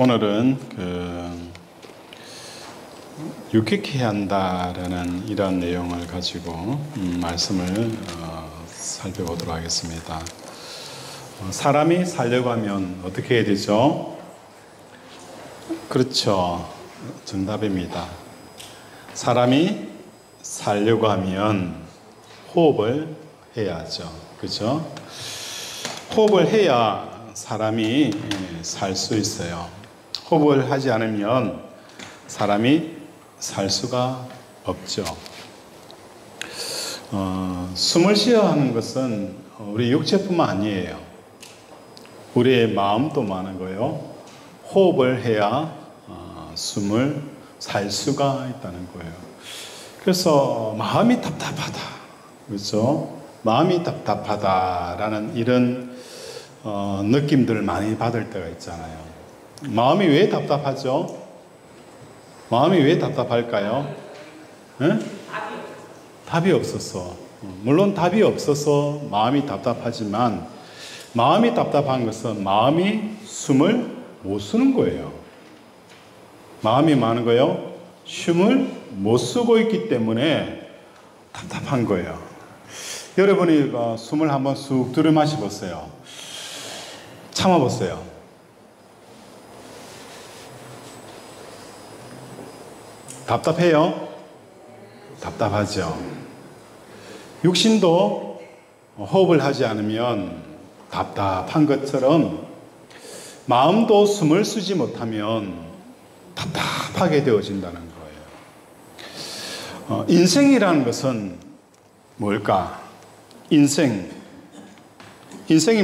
오늘은 유익해야 한다라는 이런 내용을 가지고 말씀을 살펴보도록 하겠습니다. 사람이 살려고 하면 어떻게 해야 되죠? 그렇죠. 정답입니다. 사람이 살려고 하면 호흡을 해야죠. 그렇죠? 호흡을 해야 사람이 살 수 있어요. 호흡을 하지 않으면 사람이 살 수가 없죠. 숨을 쉬어 하는 것은 우리 육체뿐만 아니에요. 우리의 마음도 많은 거예요. 호흡을 해야 숨을 살 수가 있다는 거예요. 그래서 마음이 답답하다, 그렇죠? 마음이 답답하다라는 이런 느낌들을 많이 받을 때가 있잖아요. 마음이 왜 답답하죠? 마음이 왜 답답할까요? 답이 없어서. 물론 답이 없어서 마음이 답답하지만, 마음이 답답한 것은 마음이 숨을 못 쉬는 거예요. 마음이 많은 거예요. 숨을 못 쉬고 있기 때문에 답답한 거예요. 여러분이 숨을 한번 쑥 들이마셔 보세요. 참아 보세요. 답답해요? 답답하죠. 육신도 호흡을 하지 않으면 답답한 것처럼 마음도 숨을 쉬지 못하면 답답하게 되어진다는 거예요. 인생이라는 것은 뭘까? 인생이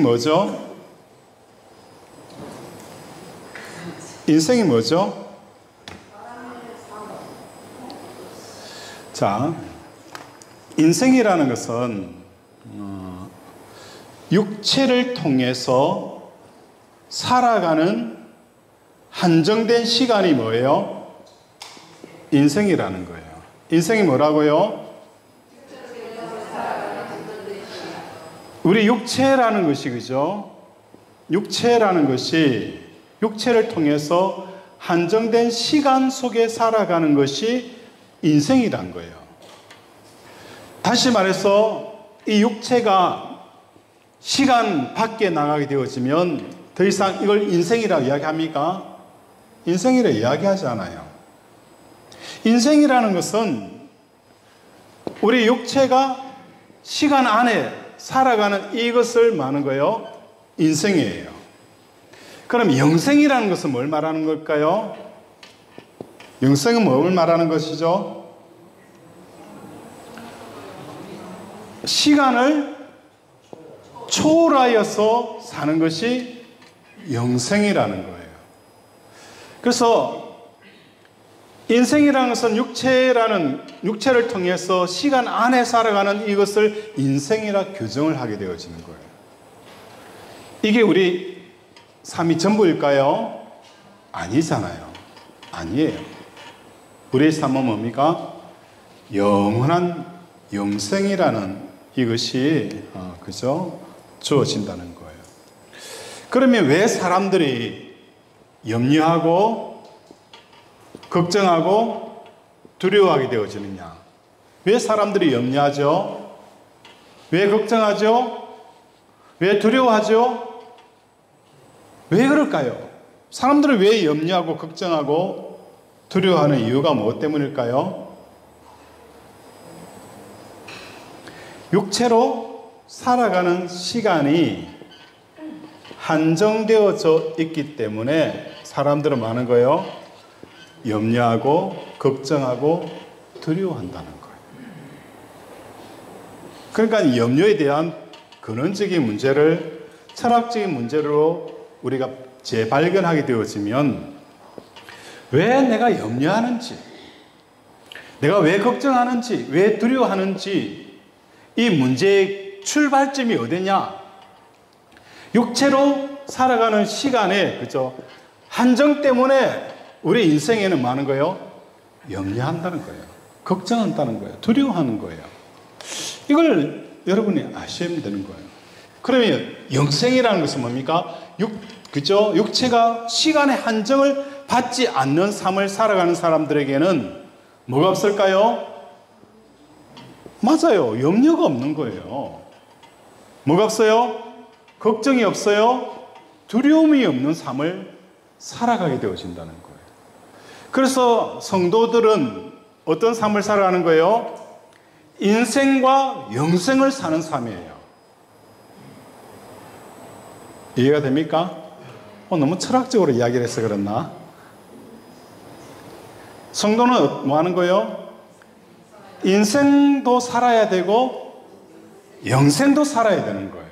뭐죠? 인생이 뭐죠? 자, 인생이라는 것은 육체를 통해서 살아가는 한정된 시간이 뭐예요? 인생이라는 거예요. 인생이 뭐라고요? 우리 육체라는 것이, 그죠? 육체라는 것이 육체를 통해서 한정된 시간 속에 살아가는 것이 인생이란 거예요. 다시 말해서 이 육체가 시간 밖에 나가게 되어지면 더 이상 이걸 인생이라고 이야기합니까? 인생이라고 이야기하지 않아요. 인생이라는 것은 우리 육체가 시간 안에 살아가는 이것을 말하는 거예요. 인생이에요. 그럼 영생이라는 것은 뭘 말하는 걸까요? 영생은 뭘 말하는 것이죠? 시간을 초월하여서 사는 것이 영생이라는 거예요. 그래서 인생이라는 것은 육체를 통해서 시간 안에 살아가는 이것을 인생이라 규정을 하게 되어지는 거예요. 이게 우리 삶이 전부일까요? 아니잖아요. 아니에요. 우리의 삶은 뭡니까? 영원한 영생이라는 이것이 그죠? 주어진다는 거예요. 그러면 왜 사람들이 염려하고 걱정하고 두려워하게 되어지느냐? 왜 사람들이 염려하죠? 왜 걱정하죠? 왜 두려워하죠? 왜 그럴까요? 사람들은 왜 염려하고 걱정하고 두려워하는 이유가 무엇 때문일까요? 육체로 살아가는 시간이 한정되어져 있기 때문에 사람들은 많은 거예요. 염려하고 걱정하고 두려워한다는 거예요. 그러니까 염려에 대한 근원적인 문제를 철학적인 문제로 우리가 재발견하게 되어지면 왜 내가 염려하는지, 내가 왜 걱정하는지, 왜 두려워하는지, 이 문제의 출발점이 어디냐? 육체로 살아가는 시간에, 그죠? 한정 때문에 우리 인생에는 많은 거예요. 염려한다는 거예요. 걱정한다는 거예요. 두려워하는 거예요. 이걸 여러분이 아셔야 되는 거예요. 그러면 영생이라는 것은 뭡니까? 그죠? 육체가 시간의 한정을 받지 않는 삶을 살아가는 사람들에게는 뭐가 없을까요? 맞아요. 염려가 없는 거예요. 뭐가 없어요? 걱정이 없어요. 두려움이 없는 삶을 살아가게 되어진다는 거예요. 그래서 성도들은 어떤 삶을 살아가는 거예요? 인생과 영생을 사는 삶이에요. 이해가 됩니까? 너무 철학적으로 이야기를 해서 그렇나? 성도는 뭐 하는 거예요? 인생도 살아야 되고 영생도 살아야 되는 거예요.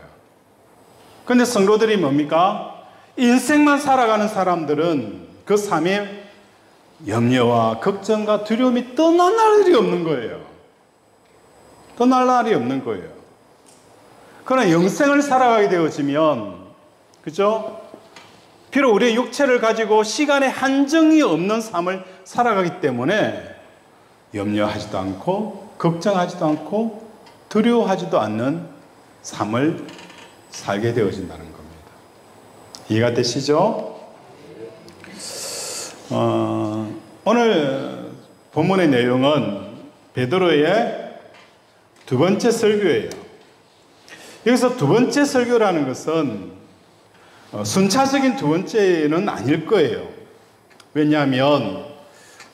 그런데 성도들이 뭡니까? 인생만 살아가는 사람들은 그 삶에 염려와 걱정과 두려움이 떠날 날이 없는 거예요. 떠날 날이 없는 거예요. 그러나 영생을 살아가게 되어지면, 그죠? 비록 우리의 육체를 가지고 시간의 한정이 없는 삶을 살아가기 때문에 염려하지도 않고 걱정하지도 않고 두려워하지도 않는 삶을 살게 되어진다는 겁니다. 이해가 되시죠? 오늘 본문의 내용은 베드로의 두 번째 설교예요. 여기서 두 번째 설교라는 것은 순차적인 두 번째는 아닐 거예요. 왜냐하면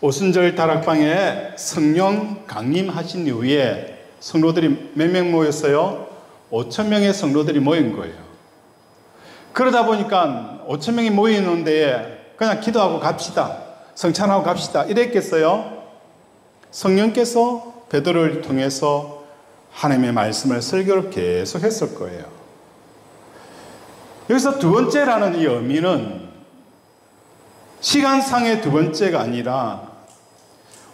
오순절 다락방에 성령 강림하신 이후에 성도들이 몇 명 모였어요? 5,000명의 성도들이 모인 거예요. 그러다 보니까 5,000명이 모이는 데에 그냥 기도하고 갑시다, 성찬하고 갑시다 이랬겠어요? 성령께서 베드로를 통해서 하나님의 말씀을 설교를 계속 했을 거예요. 여기서 두 번째라는 이 의미는 시간상의 두 번째가 아니라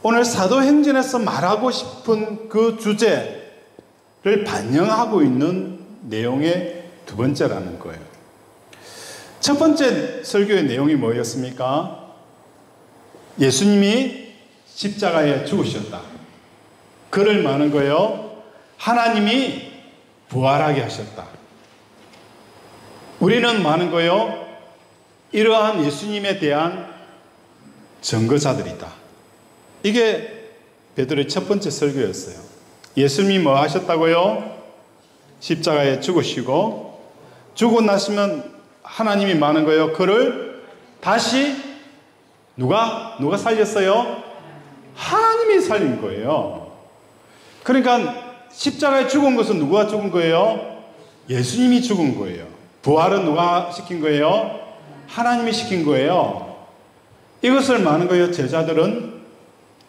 오늘 사도행전에서 말하고 싶은 그 주제를 반영하고 있는 내용의 두 번째라는 거예요. 첫 번째 설교의 내용이 뭐였습니까? 예수님이 십자가에 죽으셨다. 그를 말하는 거예요. 하나님이 부활하게 하셨다. 우리는 많은 거요. 이러한 예수님에 대한 증거자들이다. 이게 베드로의 첫 번째 설교였어요. 예수님이 뭐 하셨다고요? 십자가에 죽으시고 죽고 나시면 하나님이 많은 거예요. 그를 다시 누가 살렸어요? 하나님이 살린 거예요. 그러니까 십자가에 죽은 것은 누가 죽은 거예요? 예수님이 죽은 거예요. 부활은 누가 시킨 거예요? 하나님이 시킨 거예요. 이것을 많은 거예요. 제자들은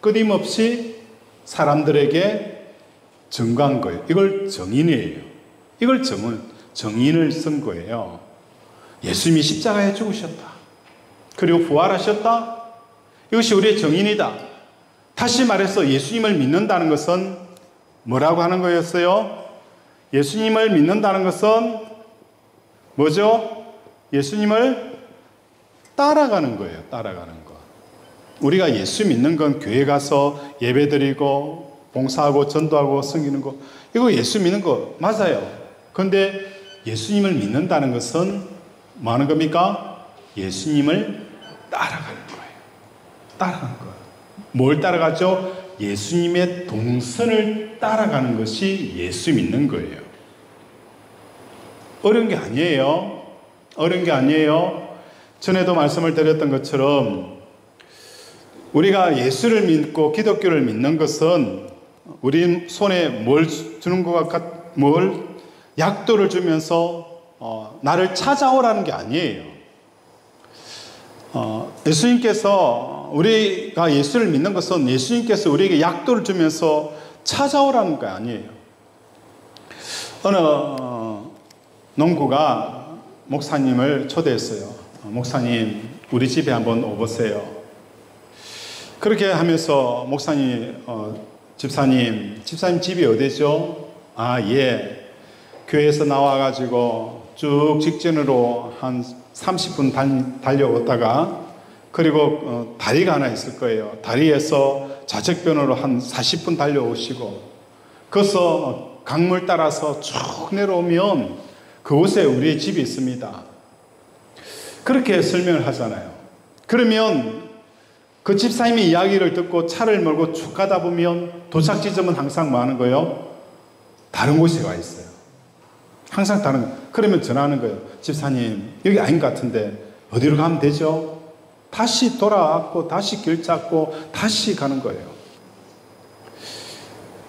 끊임없이 사람들에게 증거한 거예요. 이걸 정인이에요. 이걸 정인을 쓴 거예요. 예수님이 십자가에 죽으셨다. 그리고 부활하셨다. 이것이 우리의 정인이다. 다시 말해서 예수님을 믿는다는 것은 뭐라고 하는 거였어요? 예수님을 믿는다는 것은 뭐죠? 예수님을 따라가는 거예요. 따라가는 거. 우리가 예수 믿는 건 교회 가서 예배드리고 봉사하고 전도하고 섬기는 거, 이거 예수 믿는 거 맞아요. 그런데 예수님을 믿는다는 것은 뭐 하는 겁니까? 예수님을 따라가는 거예요. 따라가는 거예요. 뭘 따라가죠? 예수님의 동선을 따라가는 것이 예수 믿는 거예요. 어려운 게 아니에요. 어려운 게 아니에요. 전에도 말씀을 드렸던 것처럼 우리가 예수를 믿고 기독교를 믿는 것은 우리 손에 뭘 주는 것과 뭘 약도를 주면서 나를 찾아오라는 게 아니에요. 예수님께서 우리가 예수를 믿는 것은 예수님께서 우리에게 약도를 주면서 찾아오라는 게 아니에요. 어느 농부가 목사님을 초대했어요. 목사님, 우리 집에 한번 오보세요. 그렇게 하면서 목사님, 집사님 집이 어디죠? 아, 예. 교회에서 나와가지고 쭉 직진으로 한 30분 달려오다가 그리고 다리가 하나 있을 거예요. 다리에서 좌측변으로 한 40분 달려오시고 거기서 강물 따라서 쭉 내려오면 그곳에 우리의 집이 있습니다. 그렇게 설명을 하잖아요. 그러면 그 집사님의 이야기를 듣고 차를 몰고 쭉 가다 보면 도착 지점은 항상 뭐 하는 거예요? 다른 곳에 가 있어요. 항상 다른. 그러면 전화하는 거예요. 집사님, 여기 아닌 것 같은데 어디로 가면 되죠? 다시 돌아왔고 다시 길 찾고 다시 가는 거예요.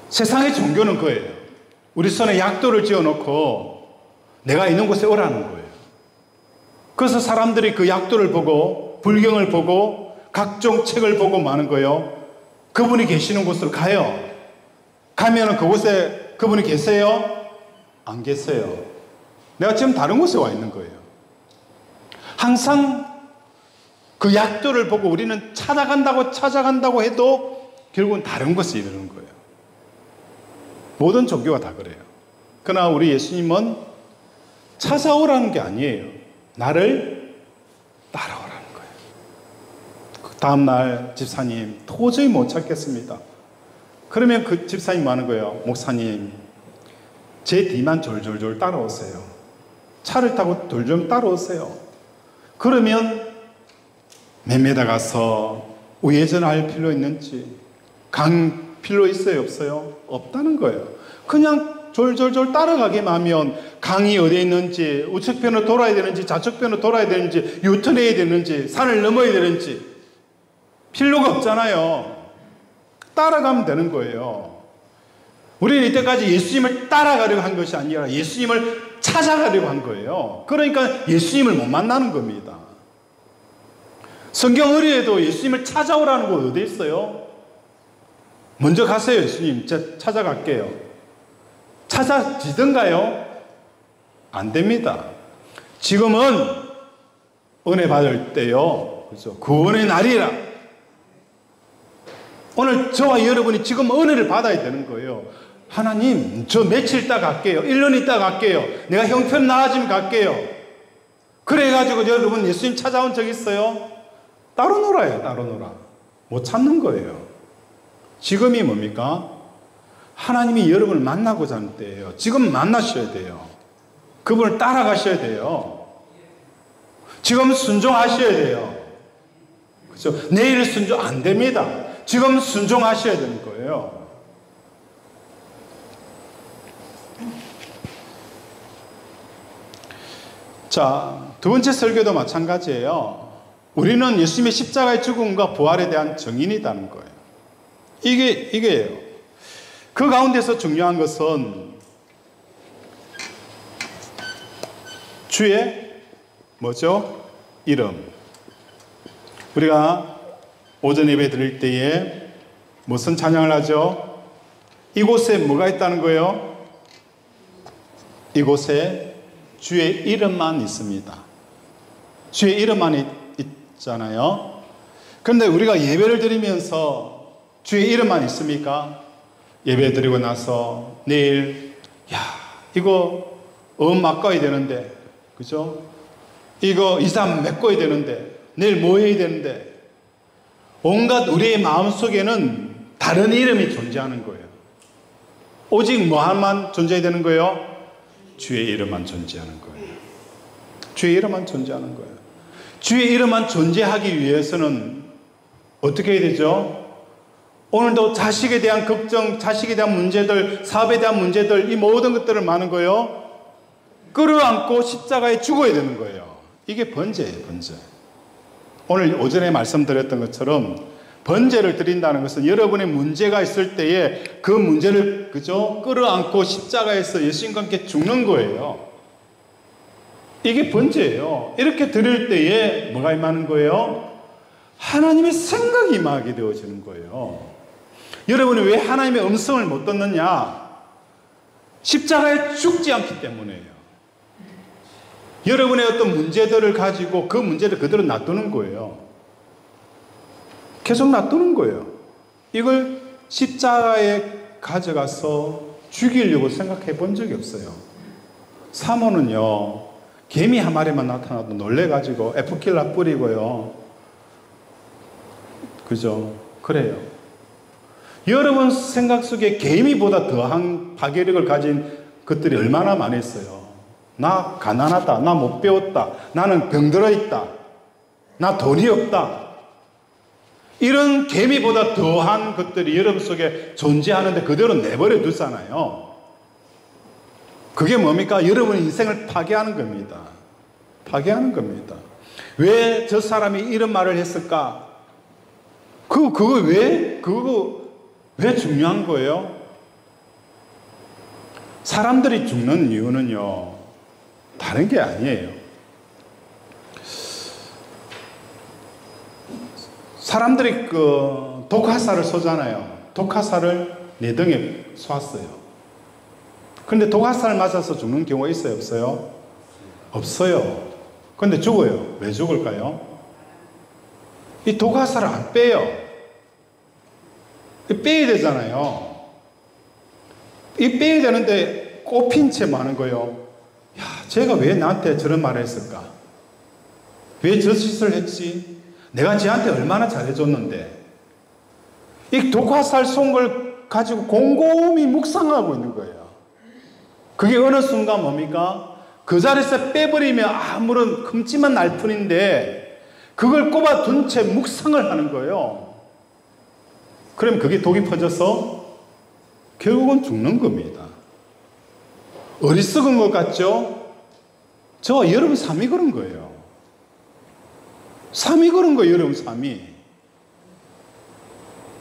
세상의 종교는 그거예요. 우리 손에 약도를 지어놓고 내가 있는 곳에 오라는 거예요. 그래서 사람들이 그 약도를 보고 불경을 보고 각종 책을 보고 마는 거예요. 그분이 계시는 곳으로 가요. 가면은 그곳에 그분이 계세요? 안 계세요. 내가 지금 다른 곳에 와 있는 거예요. 항상 그 약도를 보고 우리는 찾아간다고 해도 결국은 다른 곳에 이르는 거예요. 모든 종교가 다 그래요. 그러나 우리 예수님은 찾아오라는 게 아니에요. 나를 따라오라는 거예요. 그 다음날 집사님 도저히 못 찾겠습니다. 그러면 그 집사님 뭐 하는 거예요? 목사님, 제 뒤만 졸졸졸 따라오세요. 차를 타고 졸졸 따라오세요. 그러면 몇 메다 가서 우회전할 필요 있는지, 강 필요 있어요? 없어요? 없다는 거예요. 그냥 졸졸졸 따라가기만 하면 강이 어디에 있는지, 우측편으로 돌아야 되는지, 좌측편으로 돌아야 되는지, 유턴해야 되는지, 산을 넘어야 되는지 필요가 없잖아요. 따라가면 되는 거예요. 우리는 이때까지 예수님을 따라가려고 한 것이 아니라 예수님을 찾아가려고 한 거예요. 그러니까 예수님을 못 만나는 겁니다. 성경 어리에도 예수님을 찾아오라는 곳 어디 있어요? 먼저 가세요. 예수님, 제가 찾아갈게요. 찾아지던가요? 안 됩니다. 지금은 은혜 받을 때요. 그렇죠? 구원의 날이라. 오늘 저와 여러분이 지금 은혜를 받아야 되는 거예요. 하나님, 저 며칠 있다 갈게요. 1년 있다 갈게요. 내가 형편 나아지면 갈게요. 그래가지고 여러분 예수님 찾아온 적 있어요? 따로 놀아요. 따로 놀아. 못 찾는 거예요. 지금이 뭡니까? 하나님이 여러분을 만나고자 하는 때예요. 지금 만나셔야 돼요. 그분을 따라가셔야 돼요. 지금 순종하셔야 돼요. 그렇죠? 내일 순종 안 됩니다. 지금 순종하셔야 되는 거예요. 자, 두 번째 설교도 마찬가지예요. 우리는 예수님의 십자가의 죽음과 부활에 대한 증인이라는 거예요. 이게예요. 그 가운데서 중요한 것은 주의 뭐죠? 이름. 우리가 오전 예배 드릴 때에 무슨 찬양을 하죠? 이곳에 뭐가 있다는 거예요? 이곳에 주의 이름만 있습니다. 주의 이름만 있잖아요. 그런데 우리가 예배를 드리면서 주의 이름만 있습니까? 예배 드리고 나서 내일 이거 바꿔야 되는데, 그죠? 이거 이삼 메꿔야 되는데, 내일 뭐 해야 되는데, 온갖 우리의 마음속에는 다른 이름이 존재하는 거예요. 오직 뭐 하나만 존재해야 되는 거예요? 주의 이름만 존재하는 거예요. 주의 이름만 존재하는 거예요. 주의 이름만 존재하기 위해서는 어떻게 해야 되죠? 오늘도 자식에 대한 걱정, 자식에 대한 문제들, 사업에 대한 문제들, 이 모든 것들을 많은 거예요. 끌어안고 십자가에 죽어야 되는 거예요. 이게 번제예요, 번제. 오늘 오전에 말씀드렸던 것처럼 번제를 드린다는 것은 여러분의 문제가 있을 때에 그 문제를 그죠? 끌어안고 십자가에서 예수님과 함께 죽는 거예요. 이게 번제예요. 이렇게 드릴 때에 뭐가 임하는 거예요? 하나님의 생각이 임하게 되어지는 거예요. 여러분이 왜 하나님의 음성을 못 듣느냐? 십자가에 죽지 않기 때문이에요. 여러분의 어떤 문제들을 가지고 그 문제를 그대로 놔두는 거예요. 계속 놔두는 거예요. 이걸 십자가에 가져가서 죽이려고 생각해 본 적이 없어요. 사모는요, 개미 한 마리만 나타나도 놀래가지고 에프킬라 뿌리고요. 그죠? 그래요. 여러분 생각 속에 개미보다 더한 파괴력을 가진 것들이 얼마나 많이 있어요. 나 가난하다. 나 못 배웠다. 나는 병들어 있다. 나 돈이 없다. 이런 개미보다 더한 것들이 여러분 속에 존재하는데 그대로 내버려 두잖아요. 그게 뭡니까? 여러분의 인생을 파괴하는 겁니다. 파괴하는 겁니다. 왜 저 사람이 이런 말을 했을까? 그거 왜 중요한 거예요? 사람들이 죽는 이유는요, 다른 게 아니에요. 사람들이 그 독화살을 쏘잖아요. 독화살을 내 등에 쏘았어요. 그런데 독화살 맞아서 죽는 경우가 있어요? 없어요? 없어요. 그런데 죽어요. 왜 죽을까요? 이 독화살을 안 빼요. 빼야 되잖아요. 이 빼야 되는데 꼽힌 채 많은 거예요. 야, 쟤가 왜 나한테 저런 말을 했을까? 왜 저 짓을 했지? 내가 쟤한테 얼마나 잘해줬는데. 이 독화살 쏜 걸 가지고 곰곰이 묵상하고 있는 거예요. 그게 어느 순간 뭡니까? 그 자리에서 빼버리면 아무런 큼지만 날 뿐인데 그걸 꼽아둔 채 묵상을 하는 거예요. 그럼 그게 독이 퍼져서 결국은 죽는 겁니다. 어리석은 것 같죠? 여러분 삶이 그런 거예요. 삶이 그런 거예요, 여러분 삶이.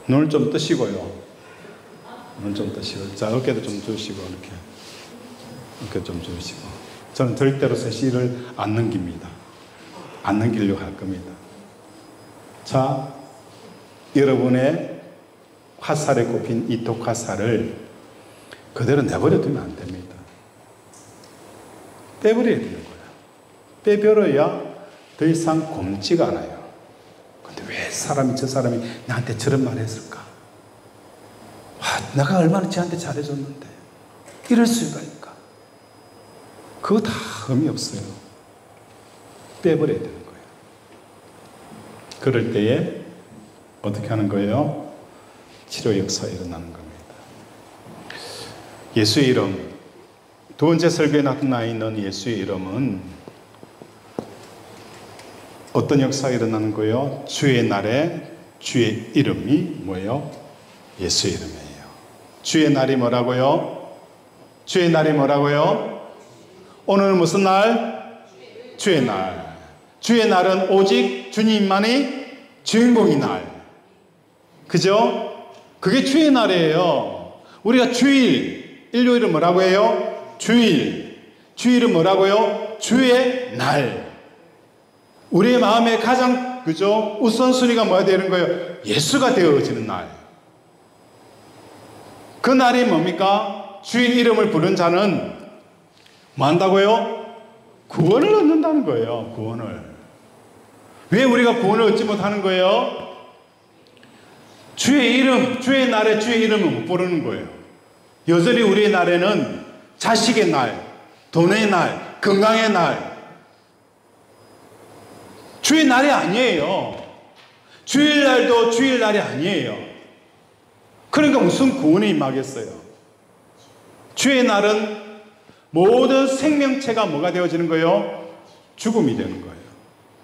눈을 좀 뜨시고요. 눈을 좀 뜨시고. 자, 어깨도 좀 주시고, 이렇게. 어깨 좀 주시고. 저는 절대로 제 씨를 안 넘깁니다. 안 넘기려고 할 겁니다. 자, 여러분의 화살에 꼽힌 이 독화살을 그대로 내버려 두면 안 됩니다. 빼버려야 되는 거예요. 빼버려야 더 이상 곰지가 않아요. 근데 왜 저 사람이 나한테 저런 말을 했을까? 와, 내가 얼마나 쟤한테 잘해줬는데 이럴 수가 있을까? 그거 다 의미 없어요. 빼버려야 되는 거예요. 그럴 때에 어떻게 하는 거예요? 치료 역사가 일어나는 겁니다. 예수의 이름, 두 번째 설교에 나타나 있는 예수의 이름은 어떤 역사가 일어나는 거예요? 주의 날에 주의 이름이 뭐예요? 예수의 이름이에요. 주의 날이 뭐라고요? 주의 날이 뭐라고요? 오늘은 무슨 날? 주의 날. 주의 날은 오직 주님만이 주인공인 날. 그죠? 그게 주의 날이에요. 우리가 주일, 일요일은 뭐라고 해요? 주일. 주일은 뭐라고요? 주의 날. 우리의 마음에 가장, 그죠? 우선순위가 뭐야 되는 거예요? 예수가 되어지는 날. 그 날이 뭡니까? 주의 이름을 부른 자는 뭐 한다고요? 구원을 얻는다는 거예요. 구원을. 왜 우리가 구원을 얻지 못하는 거예요? 주의 이름, 주의 날에 주의 이름을 못 부르는 거예요. 여전히 우리의 날에는 자식의 날, 돈의 날, 건강의 날, 주의 날이 아니에요. 주일날도 주일날이 아니에요. 그러니까 무슨 구원이 임하겠어요? 주의 날은 모든 생명체가 뭐가 되어지는 거예요? 죽음이 되는 거예요.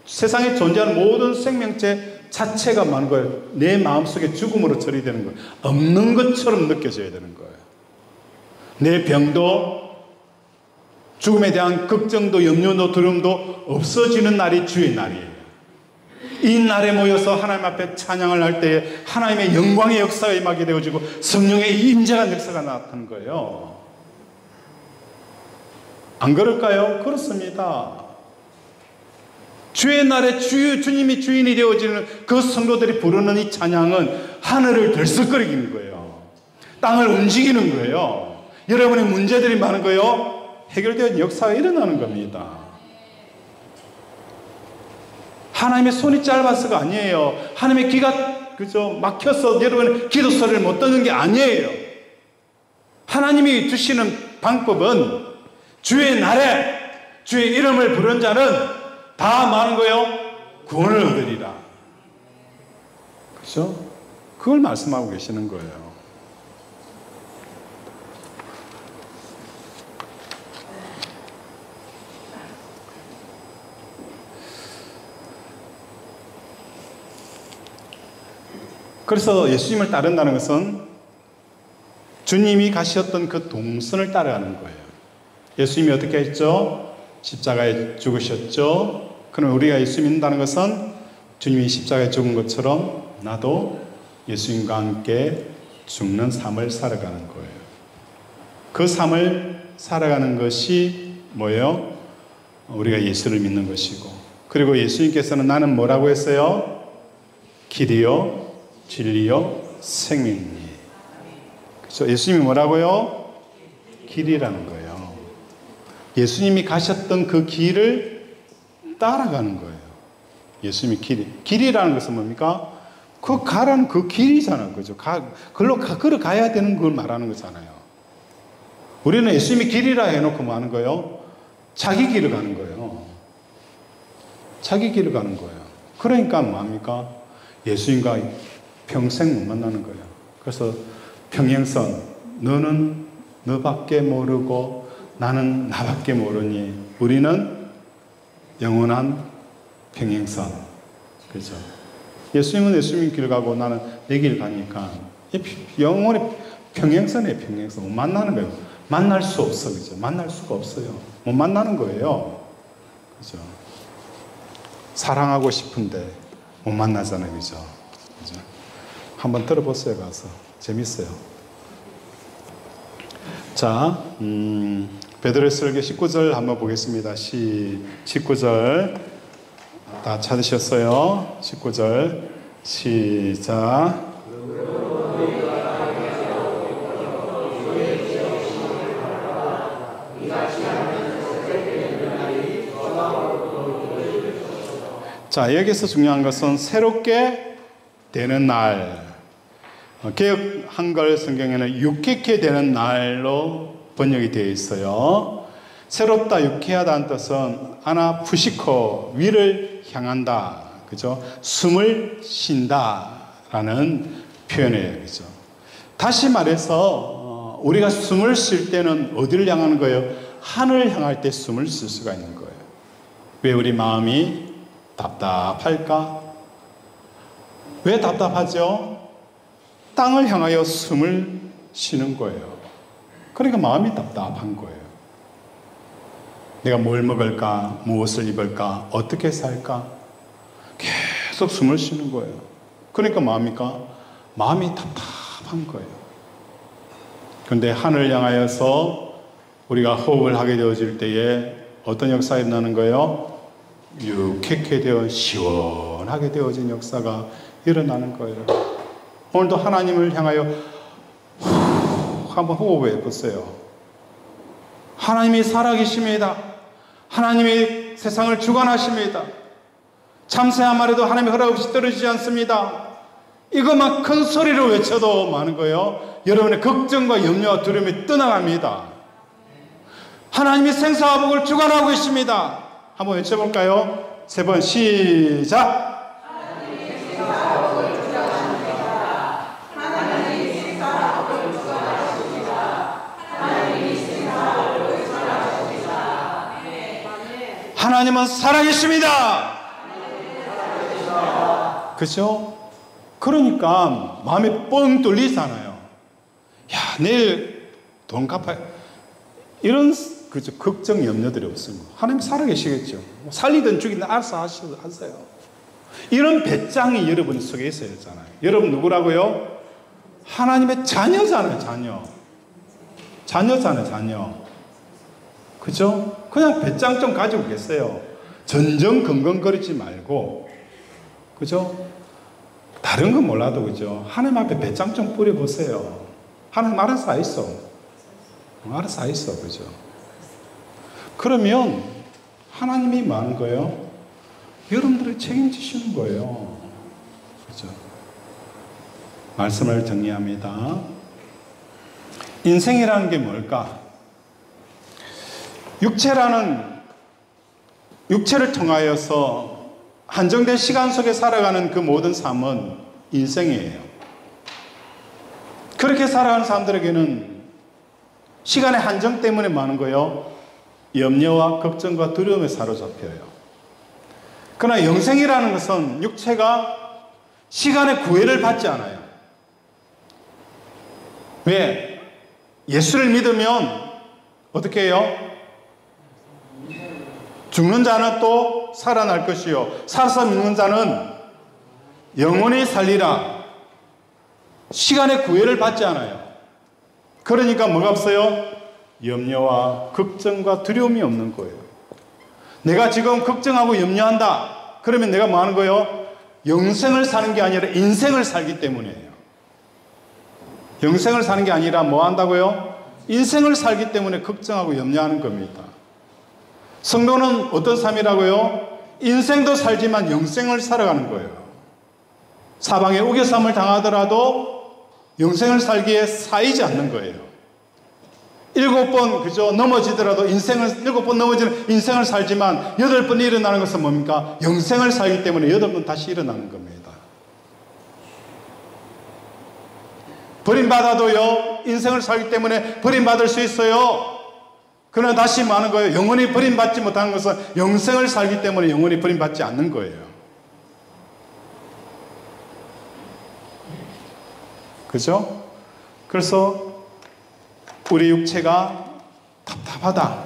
세상에 존재하는 모든 생명체 자체가 많은 거예요. 내 마음속에 죽음으로 처리되는 거예요. 없는 것처럼 느껴져야 되는 거예요. 내 병도, 죽음에 대한 걱정도, 염려도, 두려움도 없어지는 날이 주의 날이에요. 이 날에 모여서 하나님 앞에 찬양을 할 때에 하나님의 영광의 역사가 임하게 되어지고 성령의 임재한 역사가 나타나는 거예요. 안 그럴까요? 그렇습니다. 주의 날에 주님이 주인이 되어지는 그 성도들이 부르는 이 찬양은 하늘을 들썩거리는 거예요. 땅을 움직이는 거예요. 여러분의 문제들이 많은 거예요. 해결된 역사가 일어나는 겁니다. 하나님의 손이 짧아서가 아니에요. 하나님의 귀가 그죠 막혀서 여러분의 기도 소리를 못 듣는 게 아니에요. 하나님이 주시는 방법은 주의 날에 주의 이름을 부른 자는 다 많은 거예요. 구원을 얻으리라. 그죠? 그걸 말씀하고 계시는 거예요. 그래서 예수님을 따른다는 것은 주님이 가셨던 그 동선을 따라가는 거예요. 예수님이 어떻게 했죠? 십자가에 죽으셨죠? 그럼 우리가 예수 믿는다는 것은 주님이 십자가에 죽은 것처럼 나도 예수님과 함께 죽는 삶을 살아가는 거예요. 그 삶을 살아가는 것이 뭐예요? 우리가 예수를 믿는 것이고, 그리고 예수님께서는 나는 뭐라고 했어요? 길이요, 진리요, 생명이니. 그렇죠? 예수님이 뭐라고요? 길이라는 거예요. 예수님이 가셨던 그 길을 따라가는 거예요. 예수님이 길이라는 것은 뭡니까? 그 가라는 그 길이잖아요. 그죠? 걸어가야 되는 걸 말하는 거잖아요. 우리는 예수님이 길이라 해놓고 뭐 하는 거예요? 자기 길을 가는 거예요. 자기 길을 가는 거예요. 그러니까 뭐합니까? 예수님과 평생 못 만나는 거예요. 그래서 평행선, 너는 너밖에 모르고 나는 나밖에 모르니 우리는 영원한 평행선. 그렇죠? 예수님은 예수님 길 가고 나는 내 길 가니까 영원히 평행선에 평행선 못 만나는 거예요. 만날 수 없어. 그죠? 만날 수가 없어요. 못 만나는 거예요. 그죠? 사랑하고 싶은데 못 만나잖아요. 그죠? 그죠? 한번 들어보세요. 가서. 재밌어요. 자, 베드로의 설교 19절 한번 보겠습니다. 19절 다 찾으셨어요? 19절 시작. 자, 여기서 중요한 것은 새롭게 되는 날. 개역 한글 성경에는 유쾌케 되는 날로 번역이 되어 있어요. 새롭다, 유쾌하다는 뜻은 아나 푸시코, 위를 향한다. 그죠? 숨을 쉰다라는 표현이에요. 그죠? 다시 말해서 우리가 숨을 쉴 때는 어디를 향하는 거예요? 하늘을 향할 때 숨을 쉴 수가 있는 거예요. 왜 우리 마음이 답답할까? 왜 답답하죠? 땅을 향하여 숨을 쉬는 거예요. 그러니까 마음이 답답한 거예요. 내가 뭘 먹을까? 무엇을 입을까? 어떻게 살까? 계속 숨을 쉬는 거예요. 그러니까 마음이 답답한 거예요. 그런데 하늘을 향하여서 우리가 호흡을 하게 되어질 때에 어떤 역사가 일어나는 거예요? 유쾌케 되어 시원하게 되어진 역사가 일어나는 거예요. 오늘도 하나님을 향하여 한번 호흡해 보세요. 하나님이 살아계십니다. 하나님이 세상을 주관하십니다. 참새 한 마리도 하나님의 허락 없이 떨어지지 않습니다. 이것만 큰 소리로 외쳐도 많은 거예요. 여러분의 걱정과 염려와 두려움이 떠나갑니다. 하나님이 생사와 복을 주관하고 계십니다. 한번 외쳐볼까요? 3번 시작. 하나님은 살아계십니다. 그죠? 그러니까 마음이 뻥 뚫리잖아요. 야, 내일 돈 갚아야 이런 그죠? 걱정, 염려들이 없습니다. 하나님 살아계시겠죠. 살리든 죽이든 알아서 하세요. 이런 배짱이 여러분 속에 있어야 되잖아요. 여러분 누구라고요? 하나님의 자녀잖아요. 자녀. 그죠? 그냥 배짱 좀 가지고 계세요. 전전긍긍거리지 말고, 그죠? 다른 건 몰라도, 그죠? 하나님 앞에 배짱 좀 뿌려보세요. 하나님 알아서 하있어. 알아서 하있어. 그죠? 그러면 하나님이 뭐 하는 거예요? 여러분들을 책임지시는 거예요. 그죠? 말씀을 정리합니다. 인생이라는 게 뭘까? 육체를 통하여서 한정된 시간 속에 살아가는 그 모든 삶은 인생이에요. 그렇게 살아가는 사람들에게는 시간의 한정 때문에 많은 거예요. 염려와 걱정과 두려움에 사로잡혀요. 그러나 영생이라는 것은 육체가 시간의 구애를 받지 않아요. 왜? 예수를 믿으면 어떻게 해요? 죽는 자는 또 살아날 것이요 살아서 믿는 자는 영원히 살리라. 시간의 구애를 받지 않아요. 그러니까 뭐가 없어요? 염려와 걱정과 두려움이 없는 거예요. 내가 지금 걱정하고 염려한다. 그러면 내가 뭐 하는 거예요? 영생을 사는 게 아니라 인생을 살기 때문이에요. 영생을 사는 게 아니라 뭐 한다고요? 인생을 살기 때문에 걱정하고 염려하는 겁니다. 성도는 어떤 삶이라고요? 인생도 살지만 영생을 살아가는 거예요. 사방에 우겨쌈을 당하더라도 영생을 살기에 사이지 않는 거예요. 7번 그저 넘어지더라도 인생을 7번 넘어지는 인생을 살지만 8번 일어나는 것은 뭡니까? 영생을 살기 때문에 8번 다시 일어나는 겁니다. 버림받아도요 인생을 살기 때문에 버림받을 수 있어요. 그러나 다시 말하는 거예요. 영원히 버림받지 못하는 것은 영생을 살기 때문에 영원히 버림받지 않는 거예요. 그죠? 그래서 우리 육체가 답답하다.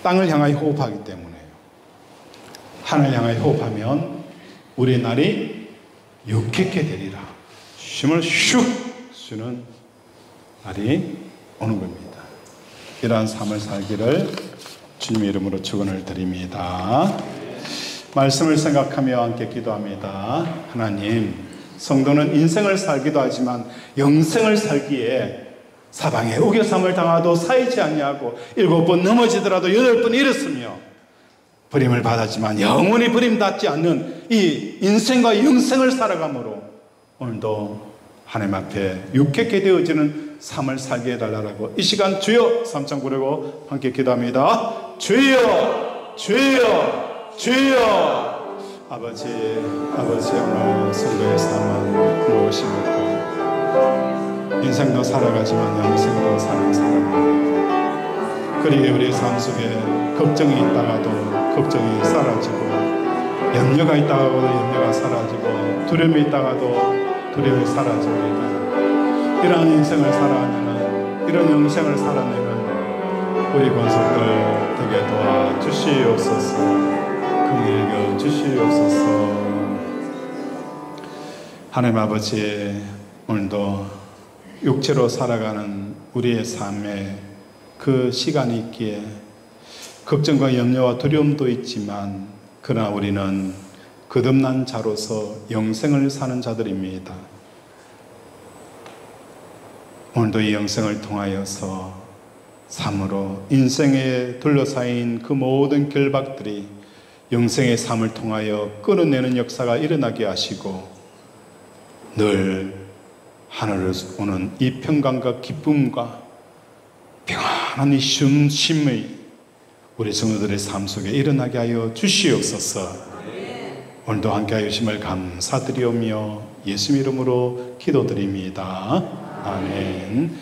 땅을 향하여 호흡하기 때문에요. 하늘 향하여 호흡하면 우리의 날이 유쾌케 되리라. 숨을 슉 쉬는 날이 오는 겁니다. 이러한 삶을 살기를 주님의 이름으로 축원을 드립니다. 말씀을 생각하며 함께 기도합니다. 하나님, 성도는 인생을 살기도 하지만 영생을 살기에 사방에 우겨쌈을 당하도 사이지 아니하고 7번 넘어지더라도 8번 일었으며 버림을 받았지만 영원히 버림받지 않는 이 인생과 영생을 살아감으로 오늘도 하나님 앞에 유쾌케 되어지는 삶을 살게 해달라고 이 시간 주여 삼창 부르고 함께 기도합니다. 주여 주여 주여. 아버지 오늘 성도의 삶은 무엇입니까? 인생도 살아가지만 영생도 살아갑니다. 그리고 우리의 삶 속에 걱정이 있다가도 걱정이 사라지고 염려가 있다가도 염려가 사라지고 두려움이 있다가도 두려움이 사라집니다. 이러한 인생을 살아가는 이런 영생을 살아내는 우리 권속들 되게 도와주시옵소서. 긍휼히 여겨 주시옵소서. 하나님 아버지, 오늘도 육체로 살아가는 우리의 삶에 그 시간이 있기에 걱정과 염려와 두려움도 있지만 그러나 우리는 거듭난 자로서 영생을 사는 자들입니다. 오늘도 이 영생을 통하여서 삶으로 인생에 둘러싸인 그 모든 결박들이 영생의 삶을 통하여 끊어내는 역사가 일어나게 하시고 늘 하늘을 오는 이 평강과 기쁨과 평안한 이 쉼의 우리 성도들의 삶 속에 일어나게 하여 주시옵소서. 오늘도 함께하여 주심을 감사드리오며 예수 이름으로 기도드립니다. 아멘.